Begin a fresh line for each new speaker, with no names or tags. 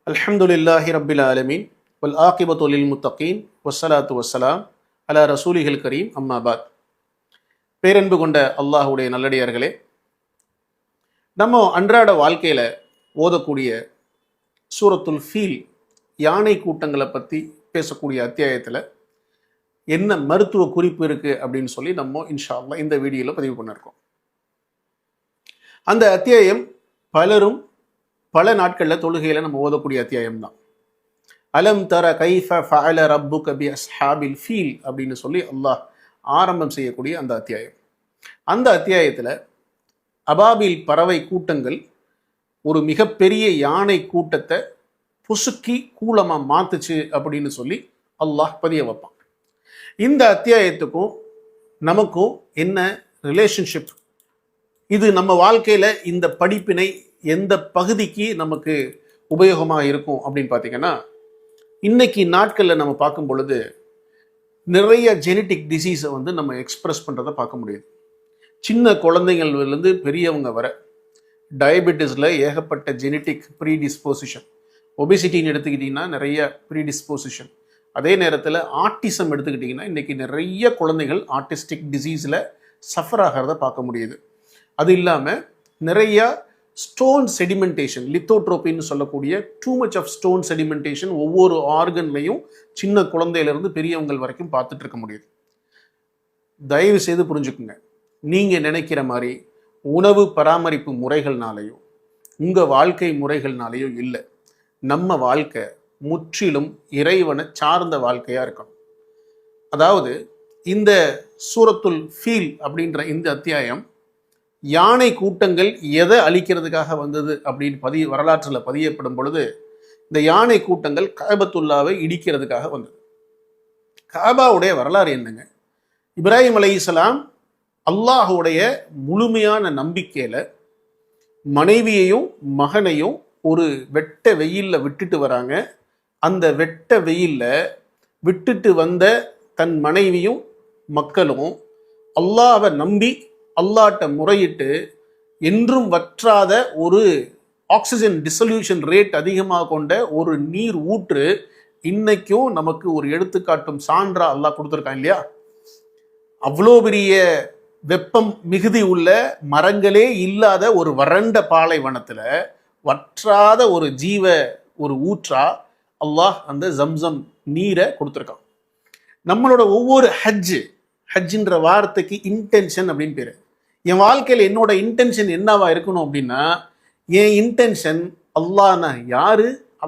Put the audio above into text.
அல்ஹம்துலில்லாஹி ரப்பில் ஆலமீன் வல் ஆகிபத்து லில் முத்தகீன் வஸ்ஸலாத்து வஸ்ஸலாம் அலா ரசூலிஹில் கரீம் அம்மாபாத். பேரன்பு கொண்ட அல்லாஹுடைய நல்லடியார்களே, நம்ம அன்றாட வாழ்க்கையில் ஓதக்கூடிய சூரத்துல் ஃபீல், யானை கூட்டங்களை பற்றி பேசக்கூடிய அத்தியாயத்தில் என்ன மருத்துவ குறிப்பு இருக்குது அப்படின்னு சொல்லி நம்ம இன்ஷா அல்லாஹ் இந்த வீடியோவில் பதிவு பண்ணியிருக்கோம். அந்த அத்தியாயம் பலரும் பல நாட்களில் தொழுகையில் நம்ம ஓதக்கூடிய அத்தியாயம் தான். அலம் தர கைஃப ஃபஅல ரப்புக பி அஸ்ஹாபில் ஃபீல் அப்படின்னு சொல்லி அல்லாஹ் ஆரம்பம் செய்யக்கூடிய அந்த அத்தியாயம். அந்த அத்தியாயத்தில் அபாபில் பறவை கூட்டங்கள் ஒரு மிகப்பெரிய யானை கூட்டத்தை புசுக்கி கூலமாக மாத்துச்சு அப்படின்னு சொல்லி அல்லாஹ் பதிய வைப்பான். இந்த அத்தியாயத்துக்கும் நமக்கும் என்ன ரிலேஷன்ஷிப்? இது நம்ம வாழ்க்கையில் இந்த படிப்பினை எந்த பகுதிக்கு நமக்கு உபயோகமாக இருக்கும் அப்படின்னு பார்த்தீங்கன்னா, இன்னைக்கு நாட்களில் நம்ம பார்க்கும் பொழுது நிறைய ஜெனட்டிக் டிசீஸை நம்ம எக்ஸ்பிரஸ் பண்ணுறதை பார்க்க முடியுது. சின்ன குழந்தைங்கள்லேருந்து பெரியவங்க வர டயபெட்டிஸில் ஏகப்பட்ட ஜெனட்டிக் ப்ரீடிஸ்போசிஷன். ஒபிசிட்டின்னு எடுத்துக்கிட்டிங்கன்னா நிறைய ப்ரீடிஸ்போசிஷன். அதே நேரத்தில் ஆட்டிசம் எடுத்துக்கிட்டிங்கன்னா இன்றைக்கி நிறைய குழந்தைகள் ஆர்டிஸ்டிக் டிசீஸில் சஃபர் ஆகிறத பார்க்க முடியுது. அது இல்லாமல் நிறையா ஸ்டோன் செடிமெண்டேஷன், லித்தோட்ரோபின்னு சொல்லக்கூடிய too much of stone sedimentation ஒவ்வொரு ஆர்கன்லையும் சின்ன குழந்தையிலிருந்து பெரியவங்கள் வரைக்கும் பார்த்துட்டு இருக்க முடியுது. தயவு செய்து புரிஞ்சுக்குங்க, நீங்கள் நினைக்கிற மாதிரி உணவு பராமரிப்பு முறைகள்னாலேயோ உங்கள் வாழ்க்கை முறைகள்னாலேயோ இல்லை. நம்ம வாழ்க்கை முற்றிலும் இறைவனை சார்ந்த வாழ்க்கையாக இருக்கணும். அதாவது இந்த சூரத்துல் ஃபீல் அப்படின்ற இந்த அத்தியாயம் யானை கூட்டங்கள் எதை அழிக்கிறதுக்காக வந்தது அப்படின்னு வரலாற்றில் பதியப்படும் பொழுது, இந்த யானை கூட்டங்கள் கஅபத்துல்லாவை இடிக்கிறதுக்காக வந்தது. கஅபாவுடைய வரலாறு என்னங்க? இப்ராஹிம் அலைஹிஸ்ஸலாம் அல்லாஹுடைய முழுமையான நம்பிக்கையில் மனைவியையும் மகனையும் ஒரு வெட்ட வெயிலில் விட்டுட்டு வராங்க. அந்த வெட்ட வெயிலில் விட்டுட்டு வந்த தன் மனைவியும் மக்களும் அல்லாஹ்வை நம்பி அல்லாட்ட முறையிட்டு என்றும் வற்றாத ஒரு ஆக்சிஜன் டிசல்யூஷன் ரேட் அதிகமாக கொண்ட ஒரு நீர் ஊற்று இன்னைக்கும் நமக்கு ஒரு எடுத்துக்காட்டும் சான்றா அல்லாஹ் கொடுத்துருக்கான் இல்லையா? அவ்வளோ பெரிய வெப்பம் மிகுதி உள்ள மரங்களே இல்லாத ஒரு வறண்ட பாலைவனத்தில் வற்றாத ஒரு ஊற்றா அல்லாஹ் அந்த ஜம்சம் நீரை கொடுத்துருக்கான். நம்மளோட ஒவ்வொரு ஹஜ்ஜின்ற வார்த்தைக்கு இன்டென்ஷன் அப்படின்னு பேர். என் வாழ்க்கையில் என்னோட இன்டென்ஷன் என்னவா இருக்கணும் அப்படின்னா, என் இன்டென்ஷன் அல்லாஹ்னா யாரு,